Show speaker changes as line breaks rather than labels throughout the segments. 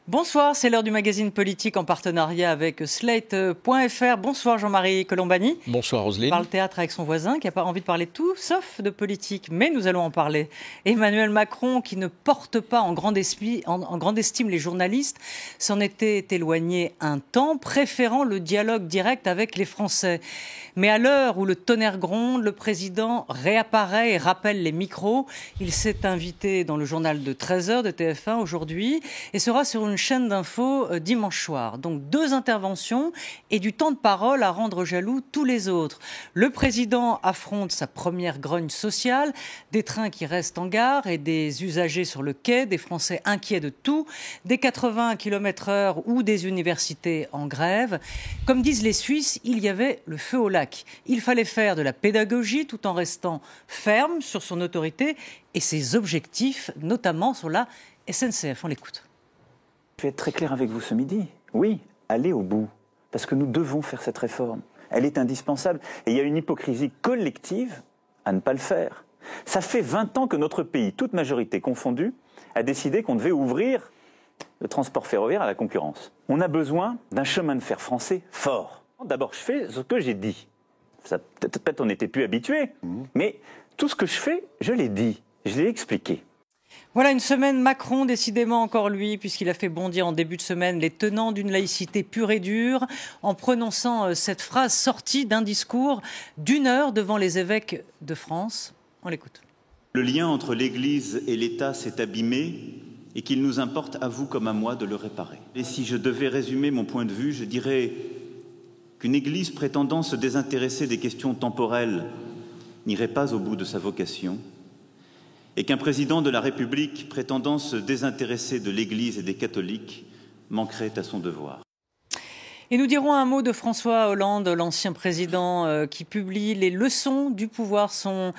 Bonsoir, c'est l'heure du magazine politique en partenariat avec Slate.fr. Bonsoir Jean-Marie Colombani.
Bonsoir Roselyne.
On parle théâtre avec son voisin qui n'a pas envie de parler de tout, sauf de politique. Mais nous allons en parler. Emmanuel Macron, qui ne porte pas en grande estime les journalistes, s'en était éloigné un temps, préférant le dialogue direct avec les Français. Mais à l'heure où le tonnerre gronde, le président réapparaît et rappelle les micros. Il s'est invité dans le journal de 13h de TF1 aujourd'hui et sera sur une chaîne d'infos dimanche soir. Donc 2 interventions et du temps de parole à rendre jaloux tous les autres. Le président affronte sa première grogne sociale, des trains qui restent en gare et des usagers sur le quai, des Français inquiets de tout, des 80 km/h ou des universités en grève. Comme disent les Suisses, il y avait le feu au lac. Il fallait faire de la pédagogie tout en restant ferme sur son autorité et ses objectifs, notamment sur la SNCF. On l'écoute.
Je vais être très clair avec vous ce midi. Oui, allez au bout. Parce que nous devons faire cette réforme. Elle est indispensable. Et il y a une hypocrisie collective à ne pas le faire. Ça fait 20 ans que notre pays, toute majorité confondue, a décidé qu'on devait ouvrir le transport ferroviaire à la concurrence. On a besoin d'un chemin de fer français fort. D'abord, je fais ce que j'ai dit. Peut-être on n'était plus habitué, mais tout ce que je fais, je l'ai dit, je l'ai expliqué.
Voilà une semaine Macron, décidément encore lui, puisqu'il a fait bondir en début de semaine les tenants d'une laïcité pure et dure, en prononçant cette phrase sortie d'un discours d'1 heure devant les évêques de France. On l'écoute.
Le lien entre l'Église et l'État s'est abîmé et qu'il nous importe à vous comme à moi de le réparer. Et si je devais résumer mon point de vue, je dirais qu'une Église prétendant se désintéresser des questions temporelles n'irait pas au bout de sa vocation, et qu'un président de la République prétendant se désintéresser de l'Église et des catholiques manquerait à son devoir.
Et nous dirons un mot de François Hollande, l'ancien président qui publie Les leçons du pouvoir, son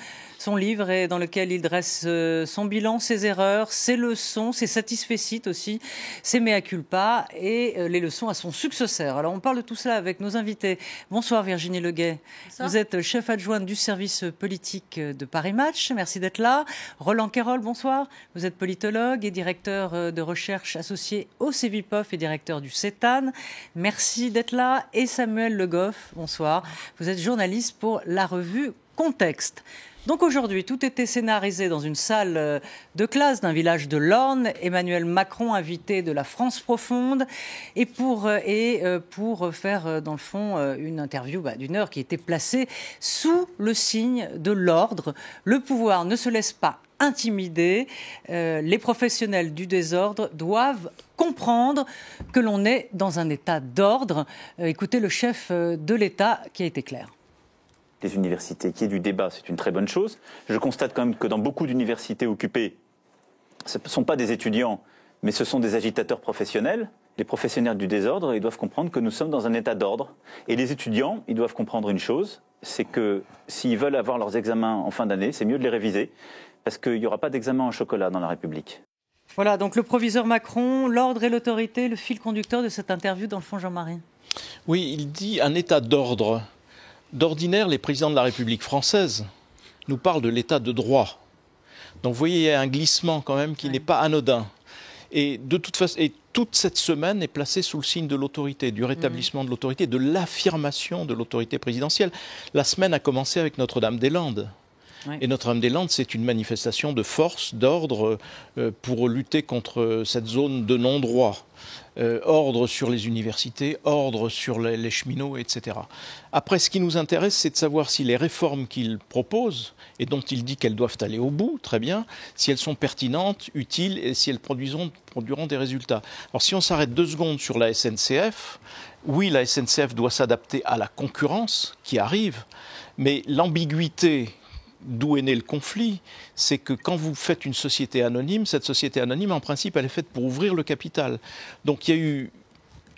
livre et dans lequel il dresse son bilan, ses erreurs, ses leçons, ses satisfecit aussi, ses mea culpa et les leçons à son successeur. Alors on parle de tout cela avec nos invités. Bonsoir Virginie Leguet. Bonsoir. Vous êtes chef adjointe du service politique de Paris Match. Merci d'être là. Roland Quérol, bonsoir. Vous êtes politologue et directeur de recherche associé au CEVIPOF et directeur du CETAN. Merci d'être là. Et Samuel Le Goff, bonsoir. Vous êtes journaliste pour la revue Contexte. Donc aujourd'hui, tout était scénarisé dans une salle de classe d'un village de l'Orne. Emmanuel Macron, invité de la France profonde, et pour faire, dans le fond, une interview d'1 heure qui était placée sous le signe de l'ordre. Le pouvoir ne se laisse pas intimider. Les professionnels du désordre doivent comprendre que l'on est dans un état d'ordre. Écoutez le chef de l'État qui a été clair.
Des universités, qu'il y ait du débat, c'est une très bonne chose. Je constate quand même que dans beaucoup d'universités occupées, ce ne sont pas des étudiants, mais ce sont des agitateurs professionnels. Les professionnels du désordre, ils doivent comprendre que nous sommes dans un état d'ordre. Et les étudiants, ils doivent comprendre une chose, c'est que s'ils veulent avoir leurs examens en fin d'année, c'est mieux de les réviser, parce qu'il n'y aura pas d'examen en chocolat dans la République.
Voilà, donc le proviseur Macron, l'ordre et l'autorité, le fil conducteur de cette interview dans le fond, Jean-Marie.
Oui, il dit un état d'ordre. D'ordinaire, les présidents de la République française nous parlent de l'état de droit. Donc vous voyez, il y a un glissement quand même qui n'est pas anodin. Et de toute façon, toute cette semaine est placée sous le signe de l'autorité, du rétablissement de l'autorité, de l'affirmation de l'autorité présidentielle. La semaine a commencé avec Notre-Dame-des-Landes. Oui. Et Notre-Dame-des-Landes, c'est une manifestation de force, d'ordre, pour lutter contre cette zone de non-droit. Ordre sur les universités, ordre sur les cheminots, etc. Après, ce qui nous intéresse, c'est de savoir si les réformes qu'il propose, et dont il dit qu'elles doivent aller au bout, très bien, si elles sont pertinentes, utiles, et si elles produiront des résultats. Alors si on s'arrête 2 secondes sur la SNCF, oui, la SNCF doit s'adapter à la concurrence qui arrive, mais l'ambiguïté d'où est né le conflit, c'est que quand vous faites une société anonyme, cette société anonyme, en principe, elle est faite pour ouvrir le capital. Donc il y a eu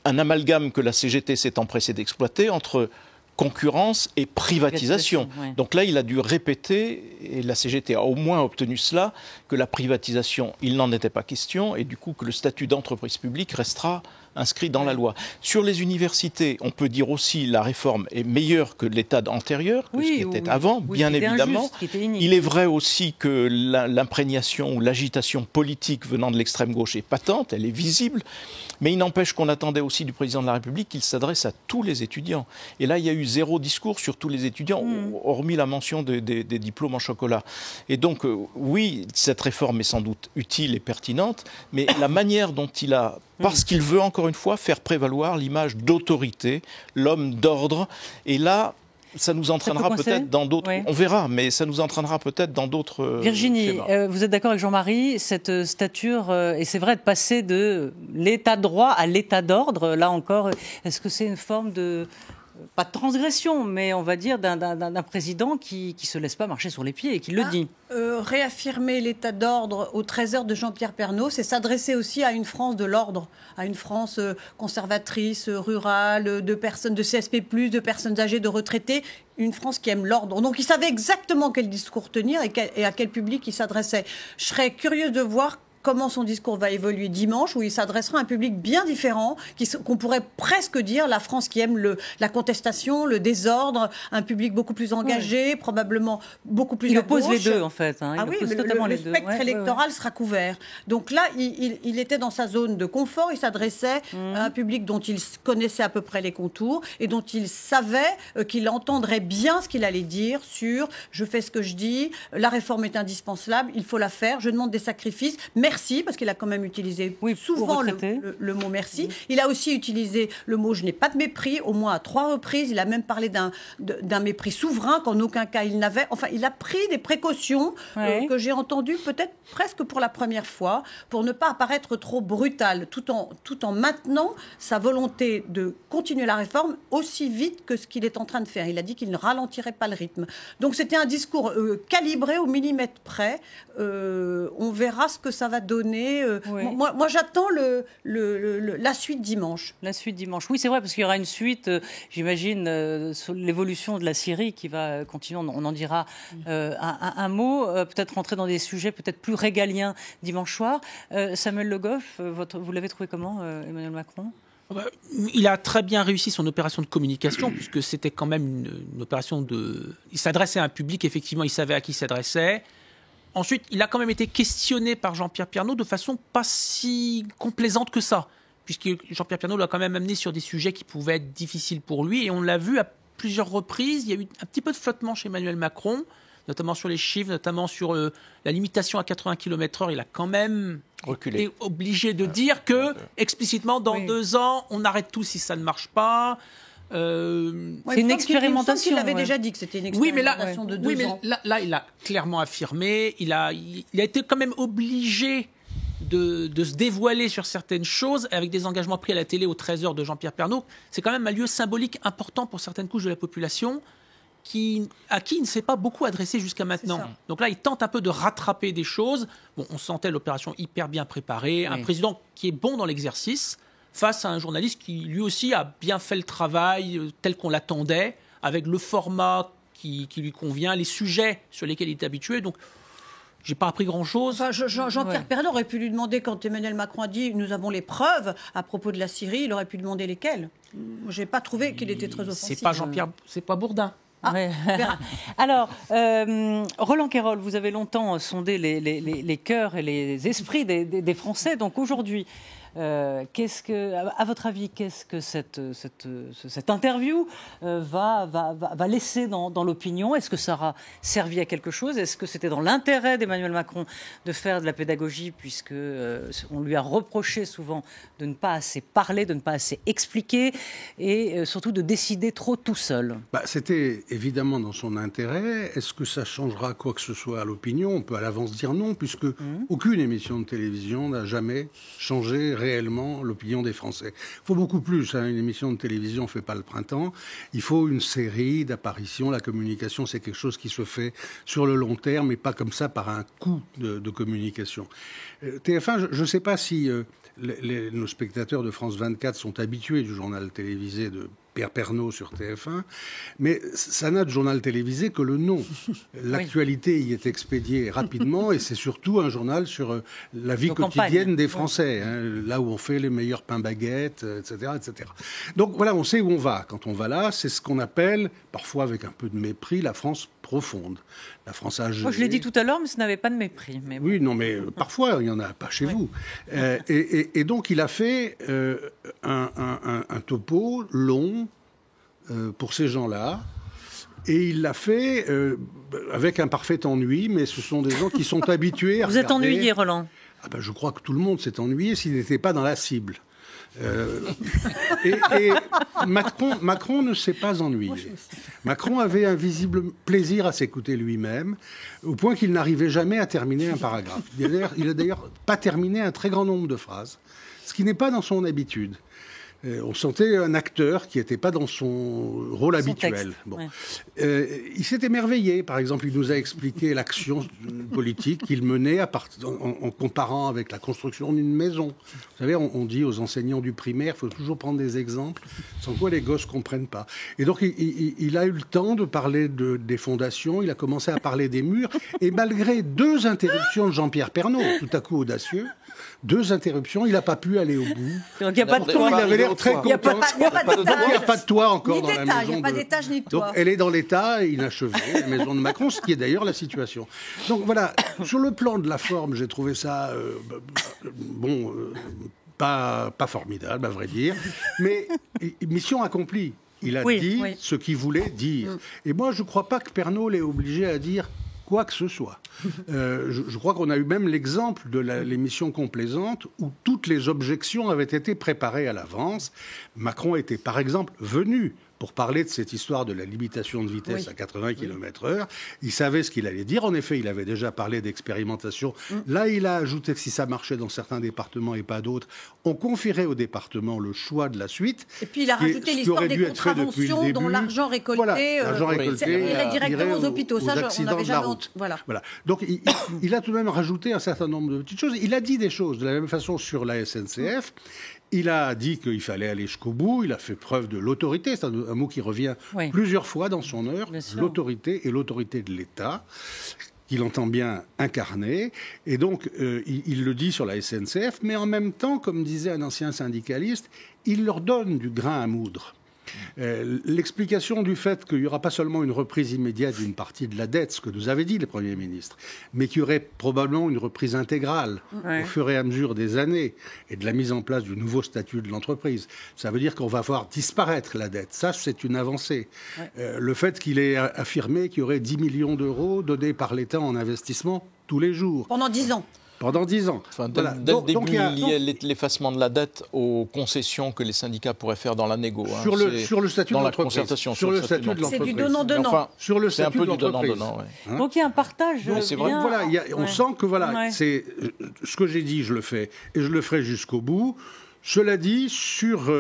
un amalgame que la CGT s'est empressée d'exploiter entre concurrence et privatisation.
Ouais.
Donc là, il a dû répéter, et la CGT a au moins obtenu cela, que la privatisation, il n'en était pas question, et du coup que le statut d'entreprise publique restera inscrit dans la loi. Sur les universités, on peut dire aussi la réforme est meilleure que l'état antérieur, que ce qui était avant, bien évidemment. Il est vrai aussi que l'imprégnation ou l'agitation politique venant de l'extrême gauche est patente, elle est visible, mais il n'empêche qu'on attendait aussi du président de la République qu'il s'adresse à tous les étudiants. Et là, il y a eu zéro discours sur tous les étudiants, hormis la mention des diplômes en chocolat. Et donc, oui, cette réforme est sans doute utile et pertinente, mais la manière dont il a, parce qu'il veut encore une fois faire prévaloir l'image d'autorité, l'homme d'ordre, et là, ça nous entraînera peut-être dans d'autres... Oui. On verra, mais ça nous entraînera peut-être dans d'autres...
Virginie, vous êtes d'accord avec Jean-Marie, cette stature, et c'est vrai de passer de l'état de droit à l'état d'ordre, là encore, est-ce que c'est une forme de... pas de transgression, mais on va dire d'un président qui ne se laisse pas marcher sur les pieds et qui le dit.
Réaffirmer l'état d'ordre au 13h de Jean-Pierre Pernaut, c'est s'adresser aussi à une France de l'ordre, à une France conservatrice, rurale, de personnes de CSP+, de personnes âgées, de retraités, une France qui aime l'ordre. Donc il savait exactement quel discours tenir et à quel public il s'adressait. Je serais curieuse de voir comment son discours va évoluer dimanche, où il s'adressera à un public bien différent, qu'on pourrait presque dire la France qui aime la contestation, le désordre, un public beaucoup plus engagé, probablement beaucoup plus à gauche.
Il oppose les deux, en fait. Hein.
Le spectre électoral sera couvert. Donc là, il était dans sa zone de confort, il s'adressait à un public dont il connaissait à peu près les contours et dont il savait qu'il entendrait bien ce qu'il allait dire sur « je fais ce que je dis, la réforme est indispensable, il faut la faire, je demande des sacrifices ». Merci, parce qu'il a quand même utilisé souvent le mot merci. Il a aussi utilisé le mot « je n'ai pas de mépris », au moins à 3 reprises. Il a même parlé d'un mépris souverain qu'en aucun cas il n'avait. Enfin, il a pris des précautions que j'ai entendues peut-être presque pour la première fois, pour ne pas apparaître trop brutal, tout en maintenant sa volonté de continuer la réforme aussi vite que ce qu'il est en train de faire. Il a dit qu'il ne ralentirait pas le rythme. Donc c'était un discours calibré au millimètre près. On verra ce que ça va donner. Moi, j'attends la suite dimanche.
La suite dimanche. Oui, c'est vrai, parce qu'il y aura une suite, j'imagine, sur l'évolution de la Syrie qui va continuer. On en dira un mot. Peut-être rentrer dans des sujets peut-être plus régaliens dimanche soir. Samuel Le Goff, vous l'avez trouvé comment, Emmanuel Macron ?
Il a très bien réussi son opération de communication, puisque c'était quand même une opération de... Il s'adressait à un public, effectivement, il savait à qui il s'adressait. Ensuite, il a quand même été questionné par Jean-Pierre Pernaut de façon pas si complaisante que ça, puisque Jean-Pierre Pernaut l'a quand même amené sur des sujets qui pouvaient être difficiles pour lui, et on l'a vu à plusieurs reprises. Il y a eu un petit peu de flottement chez Emmanuel Macron, notamment sur les chiffres, notamment sur la limitation à 80 km/h. Il a quand même été obligé de dire que, explicitement, dans 2 ans, on arrête tout si ça ne marche pas.
C'est une expérimentation.
Il avait déjà dit que c'était une expérimentation de 2 ans.
Mais là, il a clairement affirmé. Il a été quand même obligé de se dévoiler sur certaines choses avec des engagements pris à la télé aux 13h de Jean-Pierre Pernaut. C'est quand même un lieu symbolique important pour certaines couches de la population à qui il ne s'est pas beaucoup adressé jusqu'à maintenant. Donc là, il tente un peu de rattraper des choses. Bon, on sentait l'opération hyper bien préparée, un président qui est bon dans l'exercice, face à un journaliste qui, lui aussi, a bien fait le travail tel qu'on l'attendait, avec le format qui lui convient, les sujets sur lesquels il est habitué. Donc, j'ai pas appris grand-chose.
Enfin, Jean-Pierre Pernaut aurait pu lui demander, quand Emmanuel Macron a dit « nous avons les preuves » à propos de la Syrie, il aurait pu demander lesquelles. J'ai pas trouvé qu'il était très offensif.
C'est pas Jean-Pierre, c'est pas Bourdin.
Alors, Roland Quérol, vous avez longtemps sondé les cœurs et les esprits des Français. Donc aujourd'hui, à votre avis, qu'est-ce que cette interview va laisser dans l'opinion ? Est-ce que ça aura servi à quelque chose ? Est-ce que c'était dans l'intérêt d'Emmanuel Macron de faire de la pédagogie, puisque on lui a reproché souvent de ne pas assez parler, de ne pas assez expliquer, et surtout de décider trop tout seul ?
C'était évidemment dans son intérêt. Est-ce que ça changera quoi que ce soit à l'opinion ? On peut à l'avance dire non, puisque aucune émission de télévision n'a jamais changé réellement l'opinion des Français. Il faut beaucoup plus. Une émission de télévision ne fait pas le printemps. Il faut une série d'apparitions. La communication, c'est quelque chose qui se fait sur le long terme et pas comme ça par un coup de communication. TF1, je ne sais pas si nos spectateurs de France 24 sont habitués du journal télévisé de Jean-Pierre Pernaut sur TF1, mais ça n'a de journal télévisé que le nom. L'actualité y est expédiée rapidement, et c'est surtout un journal sur la vie quotidienne des Français, là où on fait les meilleurs pains baguettes, etc., etc. Donc voilà, on sait où on va. Quand on va là, c'est ce qu'on appelle, parfois avec un peu de mépris, la France profonde, la France âgée.
Je l'ai dit tout à l'heure, mais ça n'avait pas de mépris. Mais bon.
Oui, non, mais parfois, il n'y en a pas chez vous. Et donc, il a fait un topo long pour ces gens-là. Et il l'a fait avec un parfait ennui, mais ce sont des gens qui sont habitués à
Vous êtes ennuyé, Roland?
Je crois que tout le monde s'est ennuyé s'il n'était pas dans la cible. Et Macron ne s'est pas ennuyé. Macron avait un visible plaisir à s'écouter lui-même, au point qu'il n'arrivait jamais à terminer un paragraphe. Il a d'ailleurs pas terminé un très grand nombre de phrases, ce qui n'est pas dans son habitude. On sentait un acteur qui n'était pas dans son rôle habituel. Bon. Il s'est émerveillé. Par exemple, il nous a expliqué l'action politique qu'il menait en comparant avec la construction d'une maison. Vous savez, on dit aux enseignants du primaire, il faut toujours prendre des exemples, sans quoi les gosses ne comprennent pas. Et donc, il a eu le temps de parler des fondations, il a commencé à parler des murs, et malgré 2 interruptions de Jean-Pierre Pernaut, tout à coup audacieux, 2 interruptions, il n'a pas pu aller au bout.
Donc, il n'y a pas de toit.
Il avait l'air très content.
Il n'y a pas
de toit encore
dans
la maison.
Il n'y a pas d'étage ni de toit.
Donc, elle est dans l'état inachevé, la maison de Macron, ce qui est d'ailleurs la situation. Donc voilà, sur le plan de la forme, j'ai trouvé ça pas formidable, à vrai dire, mais mission accomplie. Il a dit ce qu'il voulait dire. Et moi, je ne crois pas que Pernaut l'ait obligé à dire quoi que ce soit. Je crois qu'on a eu même l'exemple de l'émission Complaisante où toutes les objections avaient été préparées à l'avance. Macron était, par exemple, venu pour parler de cette histoire de la limitation de vitesse à 80 km/h. Il savait ce qu'il allait dire. En effet, il avait déjà parlé d'expérimentation. Là, il a ajouté que si ça marchait dans certains départements et pas d'autres, on confierait au département le choix de la suite.
Et puis, il a rajouté l'histoire des contraventions dont l'argent récolté, irait directement aux hôpitaux. Ça, on n'avait jamais entendu. Voilà.
Donc, il a tout de même rajouté un certain nombre de petites choses. Il a dit des choses de la même façon sur la SNCF. Il a dit qu'il fallait aller jusqu'au bout, il a fait preuve de l'autorité, c'est un mot qui revient plusieurs fois dans son œuvre, l'autorité et l'autorité de l'État, qu'il entend bien incarner. Et donc, il le dit sur la SNCF, mais en même temps, comme disait un ancien syndicaliste, il leur donne du grain à moudre. L'explication du fait qu'il n'y aura pas seulement une reprise immédiate d'une partie de la dette, ce que nous avait dit le Premier ministre, mais qu'il y aurait probablement une reprise intégrale au fur et à mesure des années et de la mise en place du nouveau statut de l'entreprise. Ça veut dire qu'on va voir disparaître la dette. Ça, c'est une avancée. Le fait qu'il ait affirmé qu'il y aurait 10 millions d'euros donnés par l'État en investissement tous les jours.
Pendant 10 ans.
Pendant 10 ans.
Enfin, dès le début, il liait l'effacement de la dette aux concessions que les syndicats pourraient faire dans la négo.
Sur le statut de l'entreprise.
Sur le statut de l'entreprise.
C'est du donnant-donnant.
Enfin,
sur le statut
un peu
de l'entreprise.
du donnant-donnant.
Donc il y a un partage.
C'est vrai.
Voilà, on sent que c'est ce que j'ai dit, je le fais. Et je le ferai jusqu'au bout. Cela dit, sur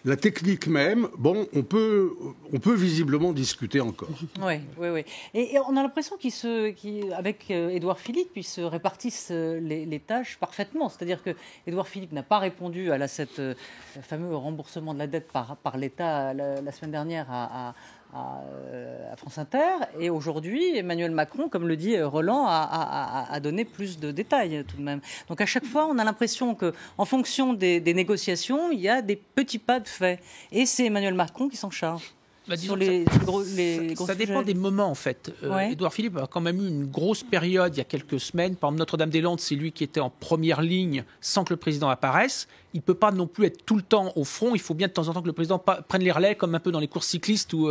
la technique même, on peut visiblement discuter encore.
Oui. Et on a l'impression qu'avec Édouard Philippe, ils se répartissent les tâches parfaitement. C'est-à-dire que Édouard Philippe n'a pas répondu à cette fameux remboursement de la dette par l'État la semaine dernière à France Inter. Et aujourd'hui, Emmanuel Macron, comme le dit Roland, a donné plus de détails tout de même. Donc à chaque fois, on a l'impression qu'en fonction des négociations, il y a des petits pas de fait. Et c'est Emmanuel Macron qui s'en charge.
Disons
Ça
dépend des moments, en fait. Édouard Philippe a quand même eu une grosse période il y a quelques semaines. Par exemple, Notre-Dame-des-Landes, c'est lui qui était en première ligne sans que le président apparaisse. Il ne peut pas non plus être tout le temps au front. Il faut bien de temps en temps que le président prenne les relais, comme un peu dans les courses cyclistes où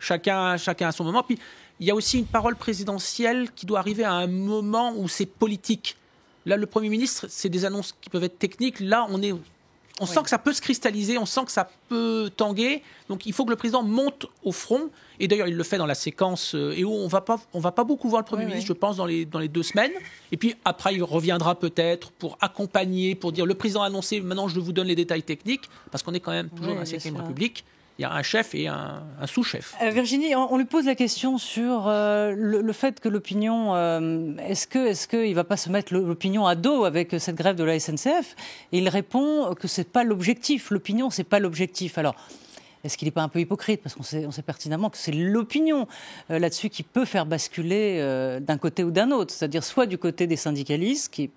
chacun a son moment. Puis il y a aussi une parole présidentielle qui doit arriver à un moment où c'est politique. Là, le Premier ministre, c'est des annonces qui peuvent être techniques. Là, on sent que ça peut se cristalliser, on sent que ça peut tanguer. Donc il faut que le président monte au front. Et d'ailleurs, il le fait dans la séquence et où on va pas beaucoup voir le Premier ministre, je pense, dans les 2 semaines. Et puis après, il reviendra peut-être pour accompagner, pour dire le président a annoncé, maintenant je vous donne les détails techniques, parce qu'on est quand même toujours dans la 5e République. Il y a un chef et un sous-chef.
Virginie, on lui pose la question sur le fait que l'opinion, est-ce qu'il ne va pas se mettre l'opinion à dos avec cette grève de la SNCF? Et il répond que ce n'est pas l'objectif. L'opinion, ce n'est pas l'objectif. Alors, est-ce qu'il n'est pas un peu hypocrite? Parce qu'on sait pertinemment que c'est l'opinion là-dessus qui peut faire basculer d'un côté ou d'un autre. C'est-à-dire soit du côté des syndicalistes qui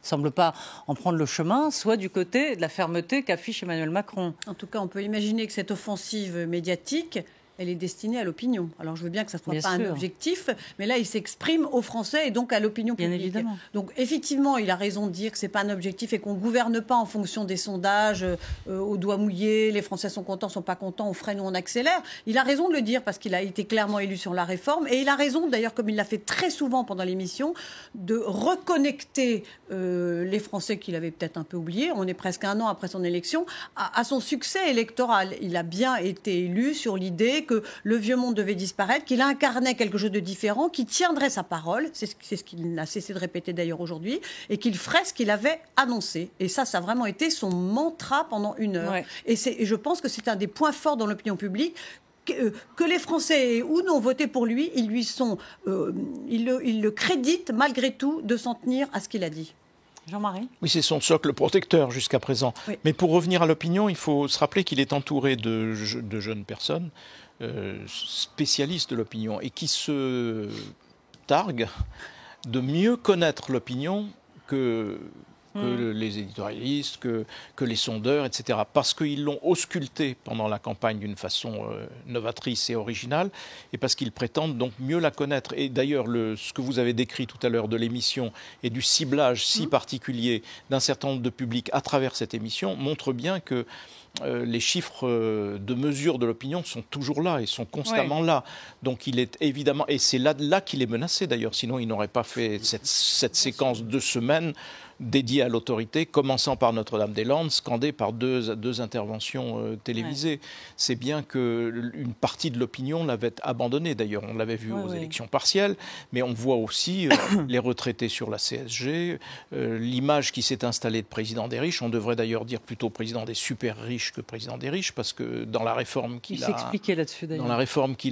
semble pas en prendre le chemin, soit du côté de la fermeté qu'affiche Emmanuel Macron.
En tout cas, on peut imaginer que cette offensive médiatique, elle est destinée à l'opinion. Alors, je veux bien que ça ne soit pas un objectif, mais là, il s'exprime aux Français et donc à l'opinion publique.
Bien évidemment.
Donc, effectivement, il a raison de dire que ce n'est pas un objectif et qu'on ne gouverne pas en fonction des sondages, au doigt mouillé, les Français sont contents, sont pas contents, on freine ou on accélère. Il a raison de le dire parce qu'il a été clairement élu sur la réforme et il a raison, d'ailleurs, comme il l'a fait très souvent pendant l'émission, de reconnecter les Français qu'il avait peut-être un peu oubliés, on est presque un an après son élection, à son succès électoral. Il a bien été élu sur l'idée que le vieux monde devait disparaître, qu'il incarnait quelque chose de différent, qu'il tiendrait sa parole, c'est ce qu'il n'a cessé de répéter d'ailleurs aujourd'hui, et qu'il ferait ce qu'il avait annoncé. Et ça a vraiment été son mantra pendant 1 heure. Ouais. Et je pense que c'est un des points forts dans l'opinion publique, que les Français aient ou non voté pour lui, ils le créditent malgré tout de s'en tenir à ce qu'il a dit.
Jean-Marie ?
Oui, c'est son socle protecteur jusqu'à présent. Oui. Mais pour revenir à l'opinion, il faut se rappeler qu'il est entouré de jeunes personnes spécialistes de l'opinion et qui se targuent de mieux connaître l'opinion que les éditorialistes, que les sondeurs, etc. Parce qu'ils l'ont ausculté pendant la campagne d'une façon novatrice et originale, et parce qu'ils prétendent donc mieux la connaître. Et d'ailleurs, ce que vous avez décrit tout à l'heure de l'émission et du ciblage si particulier d'un certain nombre de publics à travers cette émission montre bien que les chiffres de mesure de l'opinion sont toujours là et sont constamment là. Donc il est évidemment, et c'est là qu'il est menacé d'ailleurs, sinon il n'aurait pas fait cette séquence de semaines dédiée à l'autorité, commençant par Notre-Dame-des-Landes, scandée par deux interventions télévisées. C'est bien qu'une partie de l'opinion l'avait abandonné d'ailleurs. On l'avait vu aux élections partielles, mais on voit aussi les retraités sur la CSG, l'image qui s'est installée de président des riches. On devrait d'ailleurs dire plutôt président des super riches que président des riches, parce que dans la réforme qu'il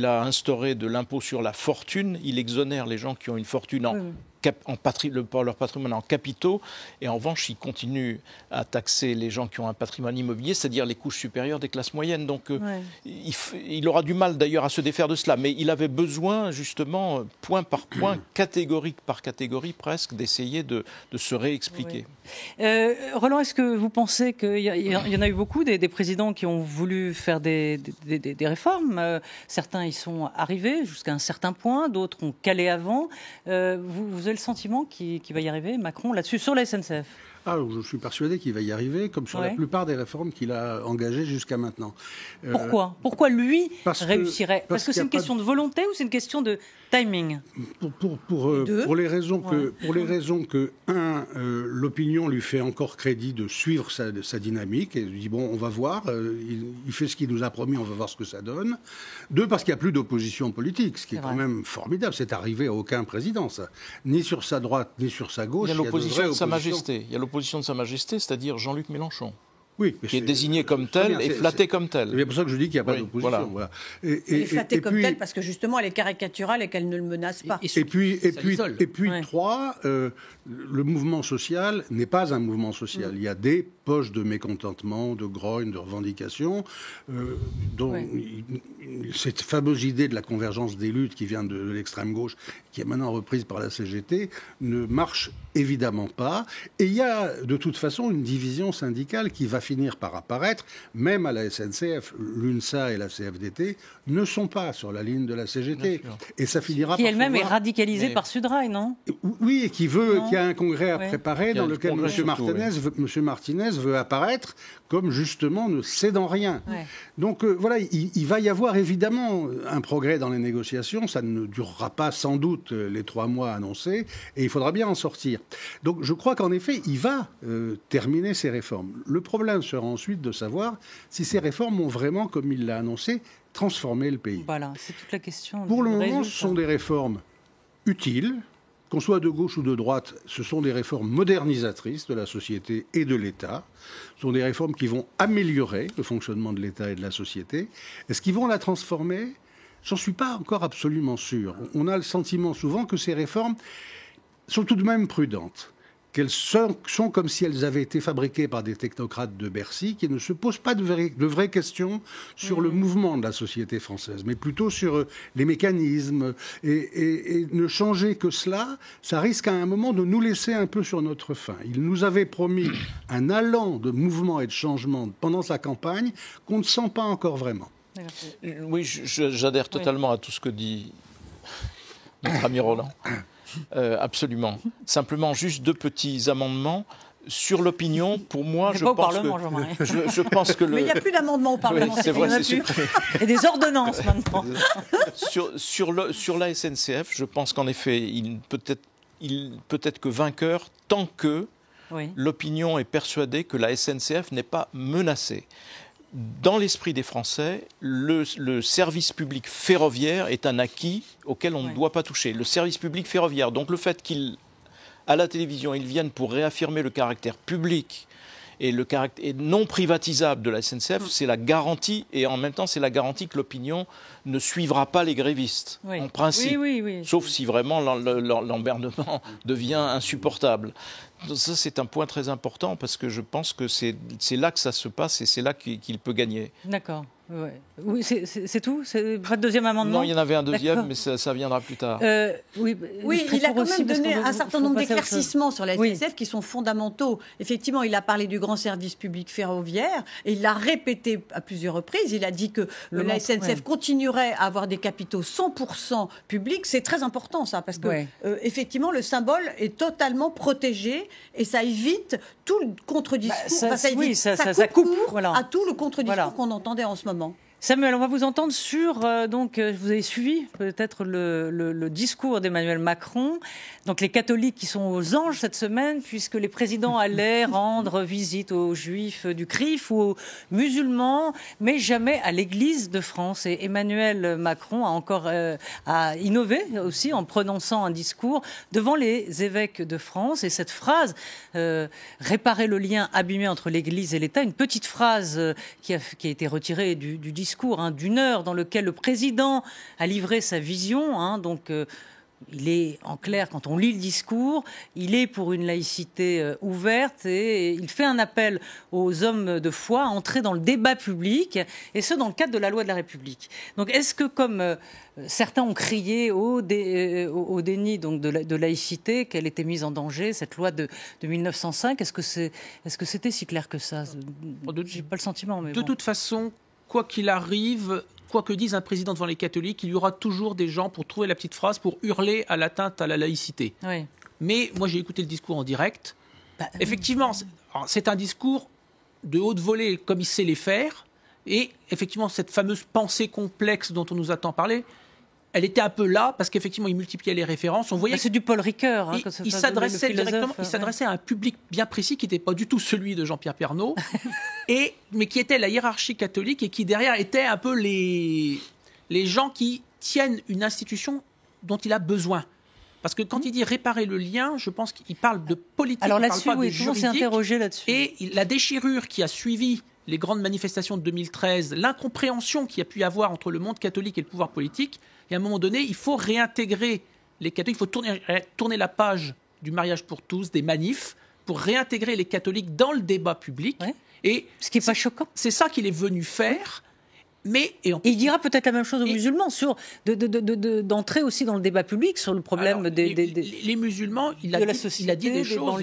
a instaurée de l'impôt sur la fortune, il exonère les gens qui ont une fortune leur patrimoine en capitaux, et en revanche, il continue à taxer les gens qui ont un patrimoine immobilier, c'est-à-dire les couches supérieures des classes moyennes. Donc, il aura du mal d'ailleurs à se défaire de cela, mais il avait besoin, justement, point par point, catégorie par catégorie presque, d'essayer de se réexpliquer.
Roland, est-ce que vous pensez qu'il y en a eu beaucoup des présidents qui ont voulu faire des réformes? Certains y sont arrivés jusqu'à un certain point, d'autres ont calé avant. Vous avez le sentiment qu'il va y arriver, Macron, là-dessus, sur la SNCF?
Je suis persuadé qu'il va y arriver, comme sur la plupart des réformes qu'il a engagées jusqu'à maintenant.
Pourquoi lui réussirait? Parce que c'est une question de volonté ou c'est une question de timing?
Pour les raisons que l'opinion lui fait encore crédit de suivre sa dynamique, et il dit on va voir, il fait ce qu'il nous a promis, on va voir ce que ça donne. 2, parce qu'il n'y a plus d'opposition politique, ce qui est quand même formidable. C'est arrivé à aucun président, ça. Ni sur sa droite, ni sur sa gauche.
Il y a l'opposition de Sa Majesté. Il y a l'opposition de Sa Majesté, c'est-à-dire Jean-Luc Mélenchon.
Oui,
qui est désigné comme tel et flaté comme tel.
C'est pour ça que je dis qu'il n'y a pas d'opposition. Voilà.
Elle est flattée comme tel parce que justement elle est caricaturale et qu'elle ne le menace pas.
Et puis 3, le mouvement social n'est pas un mouvement social. Il y a des poches de mécontentement, de grogne, de revendications, dont cette fameuse idée de la convergence des luttes qui vient de l'extrême gauche, qui est maintenant reprise par la CGT, ne marche évidemment pas. Et il y a de toute façon une division syndicale qui va finir par apparaître, même à la SNCF. L'UNSA et la CFDT ne sont pas sur la ligne de la CGT. Et ça finira
qui elle-même est radicalisée par Sudrail, non?
Oui, et qui a un congrès à préparer dans lequel M. Martinez veut apparaître comme justement ne cédant rien. Donc voilà, il va y avoir évidemment un progrès dans les négociations. Ça ne durera pas sans doute les 3 mois annoncés, et il faudra bien en sortir. Donc je crois qu'en effet, il va terminer ces réformes. Le problème sera ensuite de savoir si ces réformes ont vraiment, comme il l'a annoncé, transformé le pays.
Voilà, c'est toute la question.
Pour le moment, ce sont des réformes utiles. Qu'on soit de gauche ou de droite, ce sont des réformes modernisatrices de la société et de l'État. Ce sont des réformes qui vont améliorer le fonctionnement de l'État et de la société. Est-ce qu'ils vont la transformer? J'en suis pas encore absolument sûr. On a le sentiment souvent que ces réformes sont tout de même prudentes, qu'elles sont comme si elles avaient été fabriquées par des technocrates de Bercy qui ne se posent pas de vraies questions sur le mouvement de la société française, mais plutôt sur les mécanismes. Et ne changer que cela, ça risque à un moment de nous laisser un peu sur notre faim. Il nous avait promis un allant de mouvement et de changement pendant sa campagne qu'on ne sent pas encore vraiment.
Oui, j'adhère totalement à tout ce que dit notre ami Roland. Absolument. Simplement, juste 2 petits amendements. Sur l'opinion, pour moi, je pense que
Mais il n'y a plus d'amendement au Parlement.
Oui, c'est vrai, c'est supprimé.
Il y a des ordonnances maintenant.
Sur la SNCF, je pense qu'en effet, il peut être que vainqueur tant que l'opinion est persuadée que la SNCF n'est pas menacée. Dans l'esprit des Français, le service public ferroviaire est un acquis auquel on ne doit pas toucher. Le service public ferroviaire, donc le fait qu'à la télévision, ils viennent pour réaffirmer le caractère public et le caractère non privatisable de la SNCF, c'est la garantie, et en même temps, c'est la garantie que l'opinion ne suivra pas les grévistes, en principe. Sauf si vraiment l'emmerdement devient insupportable. Ça, c'est un point très important parce que je pense que c'est là que ça se passe et c'est là qu'il peut gagner.
D'accord. Ouais. Oui, c'est tout. C'est pas de deuxième amendement.
Non, il y en avait un deuxième, mais ça viendra plus tard.
Oui, il a quand même donné un certain nombre d'éclaircissements sur la SNCF qui sont fondamentaux. Effectivement, il a parlé du grand service public ferroviaire et il l'a répété à plusieurs reprises. Il a dit que la SNCF continuerait à avoir des capitaux 100% publics. C'est très important ça, parce que effectivement, le symbole est totalement protégé et ça évite tout le contre-discours. Ça coupe à tout le contre-discours qu'on entendait en ce moment.
Samuel, on va vous entendre sur, vous avez suivi peut-être le discours d'Emmanuel Macron, donc les catholiques qui sont aux anges cette semaine, puisque les présidents allaient rendre visite aux juifs du CRIF ou aux musulmans, mais jamais à l'Église de France. Et Emmanuel Macron a encore a innové aussi en prononçant un discours devant les évêques de France. Et cette phrase, réparer le lien abîmé entre l'Église et l'État, une petite phrase qui a été retirée du discours d'une heure dans lequel le président a livré sa vision. Il est en clair, quand on lit le discours, il est pour une laïcité ouverte et il fait un appel aux hommes de foi à entrer dans le débat public, et ce dans le cadre de la loi de la République. Donc est-ce que, comme certains ont crié au déni donc, de laïcité, qu'elle était mise en danger, cette loi de 1905, est-ce que c'était si clair que ça? J'ai pas le sentiment. Mais
de toute façon, quoi qu'il arrive, quoi que dise un président devant les catholiques, il y aura toujours des gens pour trouver la petite phrase pour hurler à l'atteinte à la laïcité.
Oui.
Mais moi, j'ai écouté le discours en direct. Effectivement, c'est un discours de haute volée, comme il sait les faire. Et effectivement, cette fameuse pensée complexe dont on nous a tant parlé, elle était un peu là, parce qu'effectivement, il multipliait les références. On voyait
c'est du Paul Ricoeur.
Il s'adressait directement, il s'adressait à un public bien précis qui n'était pas du tout celui de Jean-Pierre Pernaut, mais qui était la hiérarchie catholique et qui derrière était un peu les gens qui tiennent une institution dont il a besoin. Parce que quand il dit réparer le lien, je pense qu'il parle de politique.
Alors
il
là-dessus,
parle pas de
tout le monde s'est
juridique.
interrogé là-dessus.
Et la déchirure qui a suivi les grandes manifestations de 2013, l'incompréhension qu'il y a pu y avoir entre le monde catholique et le pouvoir politique, et à un moment donné, il faut réintégrer les catholiques, il faut tourner la page du mariage pour tous, des manifs, pour réintégrer les catholiques dans le débat public.
Ouais.
Et
ce qui n'est pas choquant.
C'est ça qu'il est venu faire. Mais,
et il dira peut-être la même chose aux musulmans, d'entrer aussi dans le débat public sur le problème
les musulmans, il a dit des choses.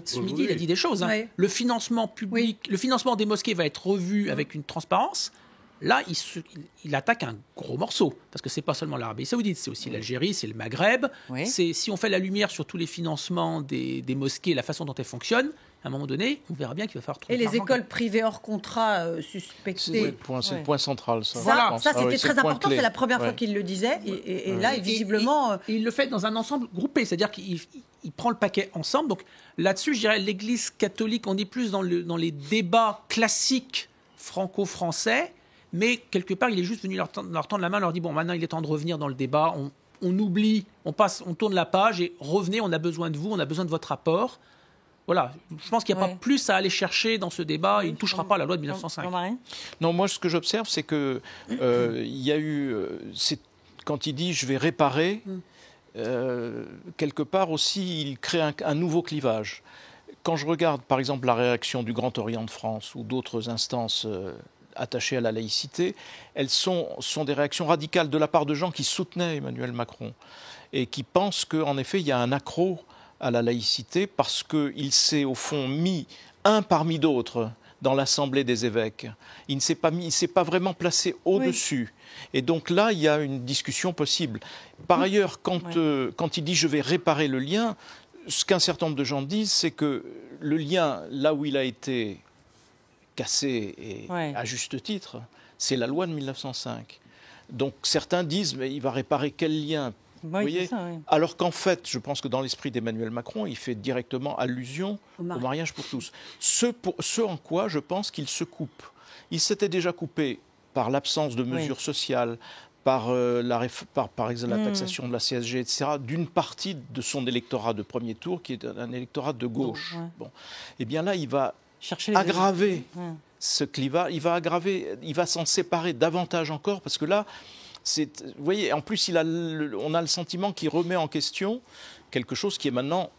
Ce midi, il a dit des choses.
Oui.
Le financement public, le financement des mosquées va être revu avec une transparence. Là, il attaque un gros morceau, parce que c'est pas seulement l'Arabie Saoudite, c'est aussi l'Algérie, c'est le Maghreb.
Oui.
Si on fait la lumière sur tous les financements des mosquées, la façon dont elles fonctionnent, à un moment donné, on verra bien qu'il va falloir trouver.
Et les écoles privées hors contrat suspectées.
C'est le point central, ça.
Voilà, ça c'était très important. C'est la première fois qu'il le disait. Et là, visiblement,
il le fait dans un ensemble groupé, c'est-à-dire qu'il prend le paquet ensemble. Donc là-dessus, je dirais, l'Église catholique, on est plus dans les débats classiques franco-français. Mais quelque part, il est juste venu leur tendre la main, leur dit bon, maintenant il est temps de revenir dans le débat, on oublie, on tourne la page et revenez, on a besoin de vous, on a besoin de votre apport. Voilà, je pense qu'il n'y a pas plus à aller chercher dans ce débat, il ne touchera pas à la loi de 1905.
Non, moi ce que j'observe, c'est que il y a eu, quand il dit je vais réparer, quelque part aussi, il crée un nouveau clivage. Quand je regarde, par exemple, la réaction du Grand Orient de France ou d'autres instances attachées à la laïcité, elles sont des réactions radicales de la part de gens qui soutenaient Emmanuel Macron et qui pensent qu'en effet, il y a un accroc à la laïcité parce qu'il s'est, au fond, mis un parmi d'autres dans l'Assemblée des évêques. Il ne s'est pas vraiment placé au-dessus. Oui. Et donc là, il y a une discussion possible. Par ailleurs, quand il dit « je vais réparer le lien », ce qu'un certain nombre de gens disent, c'est que le lien, là où il a été cassé, et à juste titre, c'est la loi de 1905. Donc certains disent, mais il va réparer quel lien ? Vous voyez ? Alors qu'en fait, je pense que dans l'esprit d'Emmanuel Macron, il fait directement allusion au mariage pour tous. Ce en quoi je pense qu'il se coupe. Il s'était déjà coupé par l'absence de mesures sociales, par exemple la taxation de la CSG, etc., d'une partie de son électorat de premier tour, qui est un électorat de gauche. Bon. Eh bien là, il va aggraver ce clivage, il va s'en séparer davantage encore, parce que là, vous voyez, en plus, on a le sentiment qu'il remet en question quelque chose qui est maintenant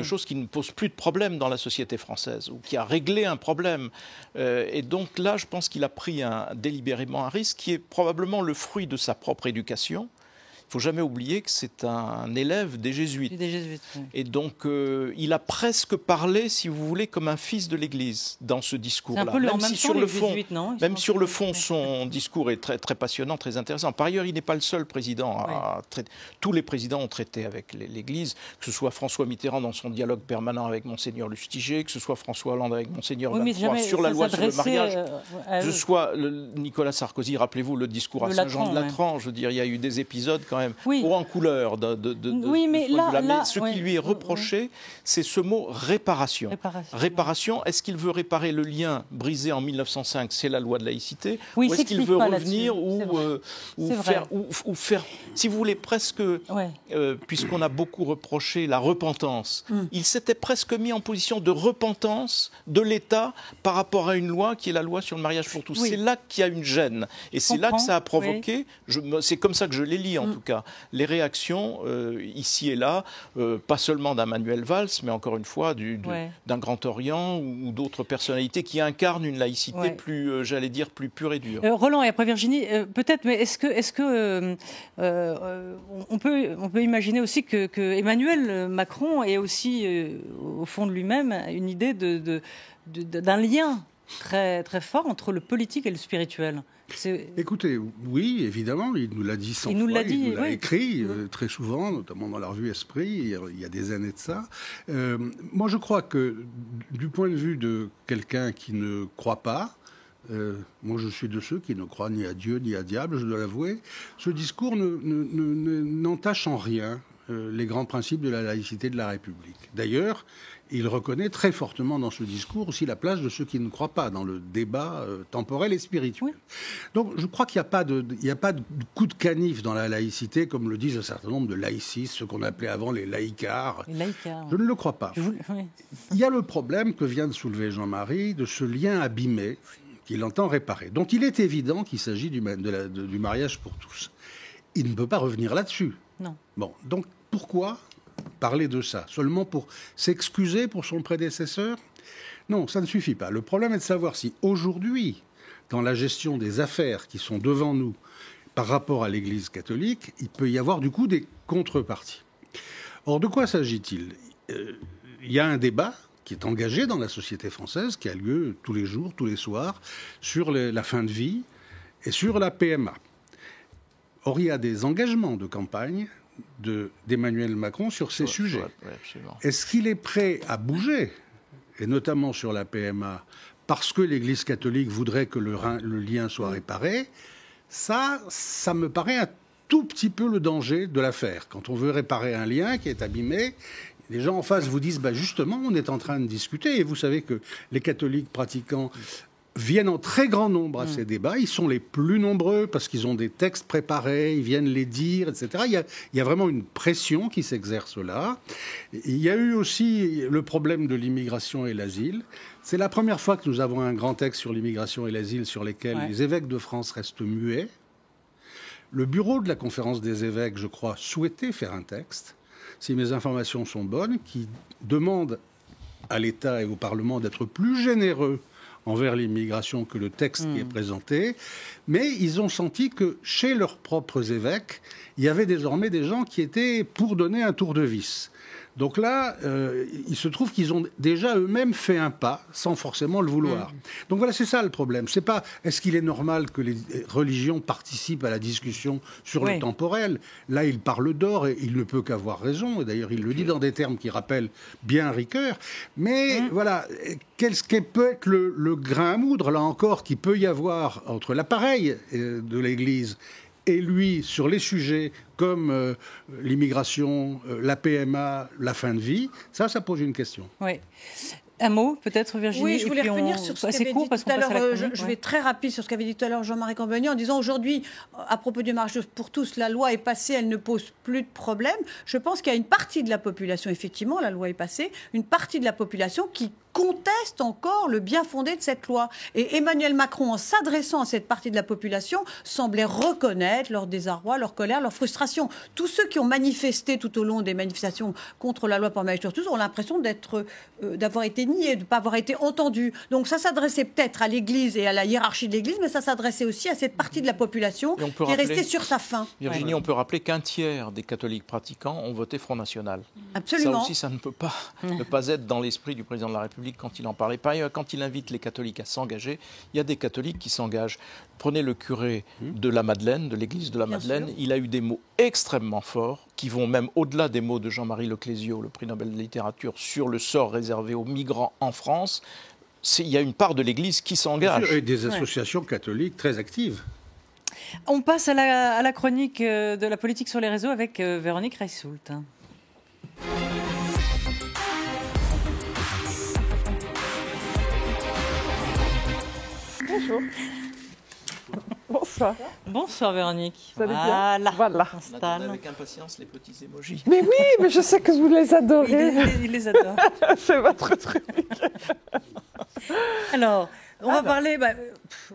chose qui ne pose plus de problème dans la société française, ou qui a réglé un problème. Et donc là, je pense qu'il a pris délibérément un risque qui est probablement le fruit de sa propre éducation. Il ne faut jamais oublier que c'est un élève des Jésuites. Et donc, il a presque parlé, si vous voulez, comme un fils de l'Église dans ce discours-là.
Même si sur
le fond, son discours est très, très passionnant, très intéressant. Par ailleurs, il n'est pas le seul président à traiter. Tous les présidents ont traité avec l'Église, que ce soit François Mitterrand dans son dialogue permanent avec Monseigneur Lustiger, que ce soit François Hollande avec Monseigneur Vallefroy sur la loi sur le mariage, que ce soit Nicolas Sarkozy, rappelez-vous le discours à Saint-Jean de Latran. Je veux dire, il y a eu des épisodes quand même haut en couleur
mais
ce qui lui est reproché, c'est ce mot réparation. Réparation, est-ce qu'il veut réparer le lien brisé en 1905, c'est la loi de laïcité, ou est-ce qu'il veut revenir ou faire, si vous voulez, presque, puisqu'on a beaucoup reproché la repentance, il s'était presque mis en position de repentance de l'État par rapport à une loi qui est la loi sur le mariage pour tous. C'est là qu'il y a une gêne, et c'est là que ça a provoqué, c'est comme ça que je les lis en tout cas, les réactions ici et là, pas seulement d'un Manuel Valls, mais encore une fois d'un Grand Orient ou d'autres personnalités qui incarnent une laïcité plus, j'allais dire, plus pure et dure.
Roland, et après Virginie, peut-être, mais est-ce que on peut imaginer aussi que Emmanuel Macron ait aussi, au fond de lui-même, une idée d'un lien très, très fort entre le politique et le spirituel?
Écoutez, oui, évidemment, il nous l'a dit 100 fois, il nous l'a écrit très souvent, notamment dans la revue Esprit, il y a des années de ça. Moi, je crois que du point de vue de quelqu'un qui ne croit pas, moi je suis de ceux qui ne croient ni à Dieu ni à diable, je dois l'avouer, ce discours n'entache en rien les grands principes de la laïcité de la République. D'ailleurs, il reconnaît très fortement dans ce discours aussi la place de ceux qui ne croient pas dans le débat temporel et spirituel. Donc je crois qu'il n'y a pas de coup de canif dans la laïcité, comme le disent un certain nombre de laïcistes, ceux qu'on appelait avant les laïcards. Je ne le crois pas. Il y a le problème que vient de soulever Jean-Marie de ce lien abîmé qu'il entend réparer. Donc il est évident qu'il s'agit du mariage pour tous. Il ne peut pas revenir là-dessus.
Non.
Bon, donc pourquoi parler de ça? Seulement pour s'excuser pour son prédécesseur? Non, ça ne suffit pas. Le problème est de savoir si aujourd'hui, dans la gestion des affaires qui sont devant nous par rapport à l'Église catholique, il peut y avoir du coup des contreparties. Or, de quoi s'agit-il? Il y a un débat qui est engagé dans la société française, qui a lieu tous les jours, tous les soirs, sur la fin de vie et sur la PMA. Or, il y a des engagements de campagne d'Emmanuel Macron sur ces sujets. Est-ce qu'il est prêt à bouger, et notamment sur la PMA, parce que l'Église catholique voudrait que le lien soit réparé? Ça me paraît un tout petit peu le danger de l'affaire. Quand on veut réparer un lien qui est abîmé, les gens en face vous disent justement, on est en train de discuter, et vous savez que les catholiques pratiquants viennent en très grand nombre à ces débats. Ils sont les plus nombreux parce qu'ils ont des textes préparés, ils viennent les dire, etc. Il y a vraiment une pression qui s'exerce là. Il y a eu aussi le problème de l'immigration et l'asile. C'est la première fois que nous avons un grand texte sur l'immigration et l'asile sur lesquels les évêques de France restent muets. Le bureau de la conférence des évêques, je crois, souhaitait faire un texte, si mes informations sont bonnes, qui demande à l'État et au Parlement d'être plus généreux envers l'immigration que le texte qui est présenté, mais ils ont senti que chez leurs propres évêques, il y avait désormais des gens qui étaient pour donner un tour de vis. Donc là, il se trouve qu'ils ont déjà eux-mêmes fait un pas, sans forcément le vouloir. Donc voilà, c'est ça le problème. C'est pas est-ce qu'il est normal que les religions participent à la discussion sur le temporel. Là, il parle d'or et il ne peut qu'avoir raison. Et d'ailleurs, il le dit dans des termes qui rappellent bien Ricoeur. Mais voilà, quel peut être le grain à moudre, là encore, qu'il peut y avoir entre l'appareil de l'Église et lui, sur les sujets comme l'immigration, la PMA, la fin de vie, ça pose une question.
Oui. Un mot, peut-être, Virginie.
Oui, je voulais revenir sur ce qu'avait dit tout à l'heure. Je vais très rapide sur ce qu'avait dit tout à l'heure Jean-Marie Cambagny en disant aujourd'hui, à propos du mariage pour tous, la loi est passée, elle ne pose plus de problème. Je pense qu'il y a une partie de la population, effectivement, la loi est passée, une partie de la population qui conteste encore le bien fondé de cette loi. Et Emmanuel Macron, en s'adressant à cette partie de la population, semblait reconnaître leur désarroi, leur colère, leur frustration. Tous ceux qui ont manifesté tout au long des manifestations contre la loi pour le mariage pour tous ont l'impression d'avoir été niés, de ne pas avoir été entendus. Donc ça s'adressait peut-être à l'Église et à la hiérarchie de l'Église, mais ça s'adressait aussi à cette partie de la population qui est restée sur sa faim.
Virginie, on peut rappeler qu'un tiers des catholiques pratiquants ont voté Front National.
Absolument.
Ça aussi, ça ne peut pas ne pas être dans l'esprit du président de la République quand il en parlait. Par ailleurs, quand il invite les catholiques à s'engager, il y a des catholiques qui s'engagent. Prenez le curé de la Madeleine, de l'église de la Madeleine, il a eu des mots extrêmement forts, qui vont même au-delà des mots de Jean-Marie Leclésio, le prix Nobel de littérature, sur le sort réservé aux migrants en France. Il y a une part de l'Église qui s'engage.
Et des associations catholiques très actives.
On passe à la chronique de la politique sur les réseaux avec Véronique Reissoult.
Bonjour. Bonsoir.
Bonsoir Véronique.
Vous allez bien ? Voilà.
On attend avec impatience les petits émojis.
Mais oui, mais je sais que vous les adorez.
Il les adore.
C'est votre truc.
Alors, on va parler,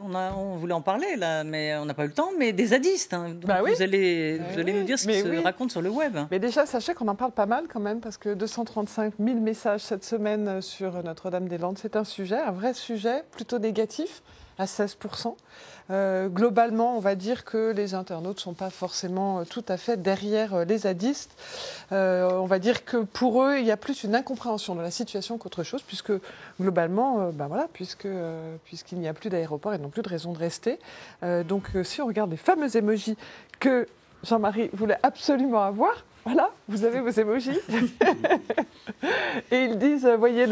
on voulait en parler là, mais on n'a pas eu le temps, mais des zadistes. Donc
oui.
Vous allez nous dire ce qui se raconte sur le web.
Mais déjà, sachez qu'on en parle pas mal quand même, parce que 235 000 messages cette semaine sur Notre-Dame-des-Landes, c'est un vrai sujet, plutôt négatif, à 16%. Globalement, on va dire que les internautes ne sont pas forcément tout à fait derrière les zadistes. On va dire que pour eux, il y a plus une incompréhension de la situation qu'autre chose, puisque globalement, puisqu'il n'y a plus d'aéroport, ils n'ont plus de raison de rester. Donc, si on regarde les fameux émojis que Jean-Marie voulait absolument avoir, voilà, vous avez vos émojis. Et ils disent, voyez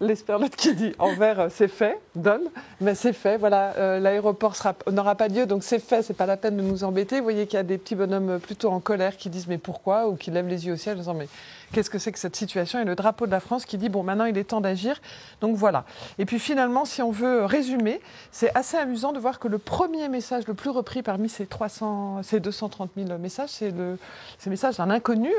l'esperlote qui dit en vert c'est fait, donne, mais c'est fait, voilà, l'aéroport n'aura pas lieu, donc c'est fait, c'est pas la peine de nous embêter. Vous voyez qu'il y a des petits bonhommes plutôt en colère qui disent mais pourquoi, ou qui lèvent les yeux au ciel en disant mais qu'est-ce que c'est que cette situation, et le drapeau de la France qui dit bon maintenant il est temps d'agir, donc voilà. Et puis finalement, si on veut résumer, c'est assez amusant de voir que le premier message le plus repris parmi ces 230 000 messages, c'est le message d'un inconnu,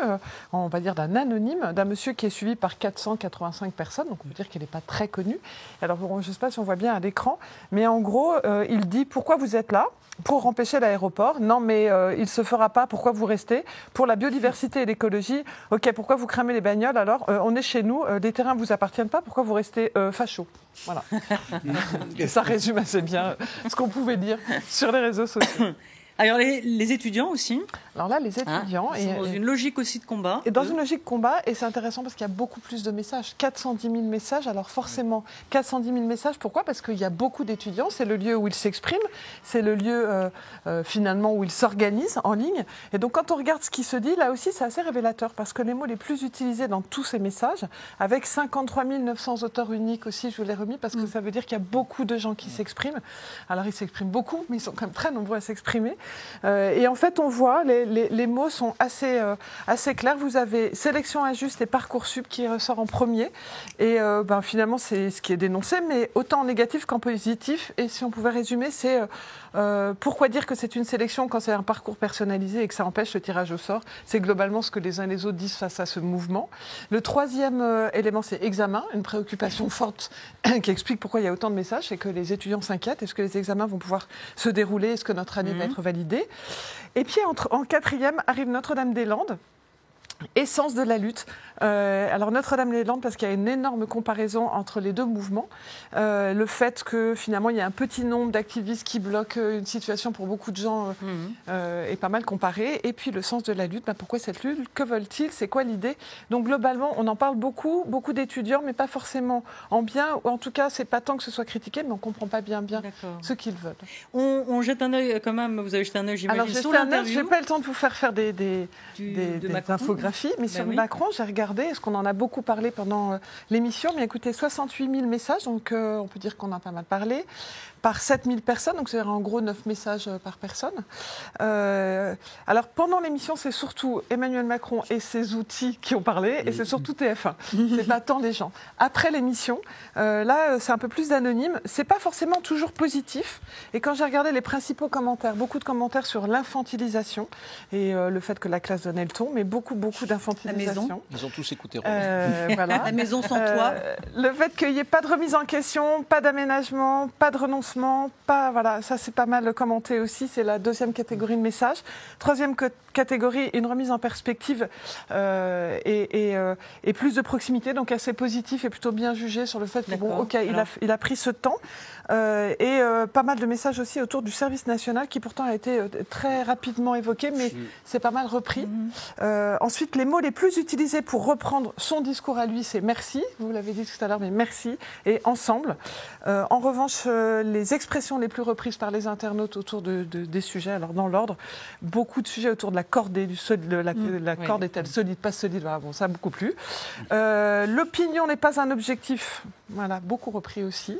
on va dire d'un anonyme, d'un monsieur qui est suivi par 485 personnes, donc on peut dire qu'il n'est pas très connu. Alors je ne sais pas si on voit bien à l'écran, mais en gros, il dit pourquoi vous êtes là ? Pour empêcher l'aéroport. Non, mais il ne se fera pas. Pourquoi vous restez ? Pour la biodiversité et l'écologie. Ok, pourquoi vous cramez les bagnoles ? Alors, on est chez nous. Les terrains ne vous appartiennent pas. Pourquoi vous restez facho ? Voilà. Et ça résume assez bien ce qu'on pouvait dire sur les réseaux sociaux.
Alors, les étudiants aussi.
Alors là, les étudiants...
ils sont dans une logique aussi de combat.
Et dans une logique de combat, et c'est intéressant parce qu'il y a beaucoup plus de messages. 410 000 messages, alors forcément, 410 000 messages, pourquoi ? Parce qu'il y a beaucoup d'étudiants, c'est le lieu où ils s'expriment, c'est le lieu finalement où ils s'organisent en ligne. Et donc quand on regarde ce qui se dit, là aussi, c'est assez révélateur, parce que les mots les plus utilisés dans tous ces messages, avec 53 900 auteurs uniques aussi, je vous l'ai remis, parce que ça veut dire qu'il y a beaucoup de gens qui s'expriment. Alors ils s'expriment beaucoup, mais ils sont quand même très nombreux à s'exprimer. Et en fait, on voit, les mots sont assez clairs. Vous avez sélection injuste et Parcoursup qui ressort en premier. Et finalement, c'est ce qui est dénoncé, mais autant en négatif qu'en positif. Et si on pouvait résumer, c'est pourquoi dire que c'est une sélection quand c'est un parcours personnalisé et que ça empêche le tirage au sort. C'est globalement ce que les uns et les autres disent face à ce mouvement. Le troisième élément, c'est examen, une préoccupation forte qui explique pourquoi il y a autant de messages, c'est que les étudiants s'inquiètent. Est-ce que les examens vont pouvoir se dérouler? Est-ce que notre année va être validée? Et puis en quatrième arrive Notre-Dame-des-Landes. Essence de la lutte. Alors Notre-Dame-des-Landes, parce qu'il y a une énorme comparaison entre les deux mouvements. Le fait que finalement il y a un petit nombre d'activistes qui bloquent une situation pour beaucoup de gens est pas mal comparé. Et puis le sens de la lutte, pourquoi cette lutte? Que veulent-ils? C'est quoi l'idée? Donc globalement, on en parle beaucoup d'étudiants, mais pas forcément en bien. Ou en tout cas, c'est pas tant que ce soit critiqué, mais on comprend pas bien ce qu'ils veulent.
On jette un œil quand même. Vous avez jeté un œil, j'imagine, sur l'interview.
J'ai pas le temps de vous faire des infographies. Mais sur Macron, j'ai regardé, est-ce qu'on en a beaucoup parlé pendant l'émission? Mais écoutez, 68 000 messages, donc on peut dire qu'on a pas mal parlé, par 7 000 personnes, donc c'est en gros 9 messages par personne. Alors pendant l'émission, c'est surtout Emmanuel Macron et ses outils qui ont parlé, et c'est surtout TF1. C'est pas tant les gens. Après l'émission, là, c'est un peu plus d'anonymes. C'est pas forcément toujours positif. Et quand j'ai regardé les principaux commentaires, beaucoup de commentaires sur l'infantilisation et le fait que la classe donnait le ton, mais beaucoup d'infantilisation.
Ils ont tous écouté.
Voilà. La maison sans toit.
Le fait qu'il n'y ait pas de remise en question, pas d'aménagement, pas de renoncement, ça c'est pas mal commenté aussi. C'est la deuxième catégorie de messages. Troisième catégorie, une remise en perspective et plus de proximité, donc assez positif et plutôt bien jugé sur le fait que il a pris ce temps. Et pas mal de messages aussi autour du service national qui pourtant a été très rapidement évoqué, mais c'est pas mal repris. Ensuite, les mots les plus utilisés pour reprendre son discours à lui, c'est merci, vous l'avez dit tout à l'heure, mais merci, et ensemble. En revanche, les expressions les plus reprises par les internautes autour des sujets, alors dans l'ordre, beaucoup de sujets autour de la corde et la corde est-elle solide, pas solide, voilà, bon, ça a beaucoup plu. L'opinion n'est pas un objectif, voilà, beaucoup repris aussi.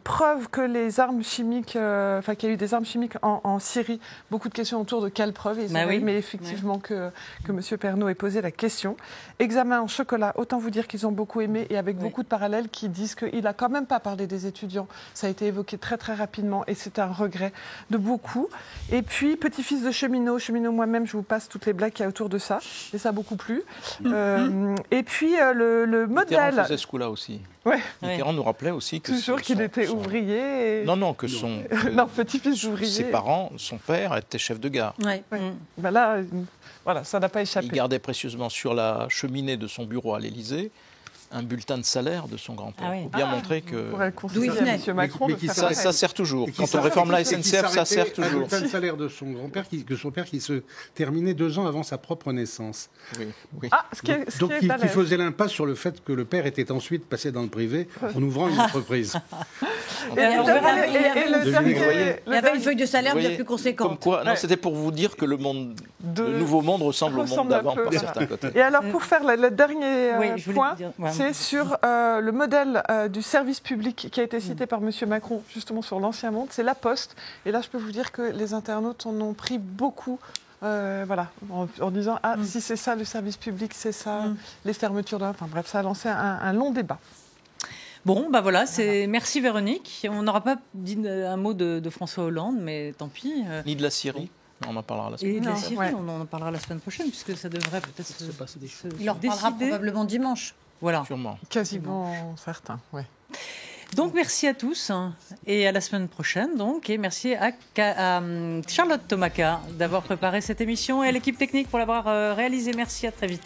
Preuve que les armes chimiques, qu'il y a eu des armes chimiques en Syrie, beaucoup de questions autour de quelle preuve, mais effectivement que M. Pernaut ait posé la question. Examen en chocolat, autant vous dire qu'ils ont beaucoup aimé et avec beaucoup de parallèles qui disent qu'il n'a quand même pas parlé des étudiants. Ça a été évoqué très très rapidement et c'est un regret de beaucoup. Et puis, petit-fils de cheminot moi-même, je vous passe toutes les blagues qu'il y a autour de ça, et ça a beaucoup plu. Et puis, le modèle...
Mitterrand faisait ce coup-là aussi. Mitterrand nous rappelait aussi que...
Toujours qu'il était ouvrier.
Non, que son...
non, petit-fils d'ouvrier.
Ses parents, son père était chef de gare.
Là, voilà, ça n'a pas échappé.
Il gardait précieusement sur la cheminée de son bureau à l'Élysée un bulletin de salaire de son grand-père pour bien montrer que...
D'où il venait. M. Macron,
ça sert toujours. Quand on réforme la SNCF, ça sert toujours.
Un bulletin de salaire de son grand-père, que son père qui se terminait 2 ans avant sa propre naissance.
Oui.
Donc il faisait l'impasse sur le fait que le père était ensuite passé dans le privé en ouvrant une entreprise.
Il y avait une feuille de salaire bien plus conséquente.
Non, c'était pour vous dire que le nouveau monde ressemble au monde d'avant par certains côtés.
Et alors, pour faire le dernier point, c'est sur le modèle du service public qui a été cité par M. Macron, justement sur l'ancien monde, c'est la Poste. Et là, je peux vous dire que les internautes en ont pris beaucoup. En disant si c'est ça le service public, c'est ça les fermetures de... Enfin bref, ça a lancé un long débat.
Bon, voilà, merci Véronique. On n'aura pas dit un mot de François Hollande, mais tant pis.
Ni de la Syrie. On en parlera la semaine prochaine.
Et de la Syrie, on en parlera la semaine prochaine, puisque ça devrait peut-être se passer des choses.
Il en reparlera probablement dimanche.
Voilà.
Sûrement.
Quasiment certain,
Donc merci à tous et à la semaine prochaine. Donc, et merci à Charlotte Tomaca d'avoir préparé cette émission et à l'équipe technique pour l'avoir réalisée. Merci, à très vite.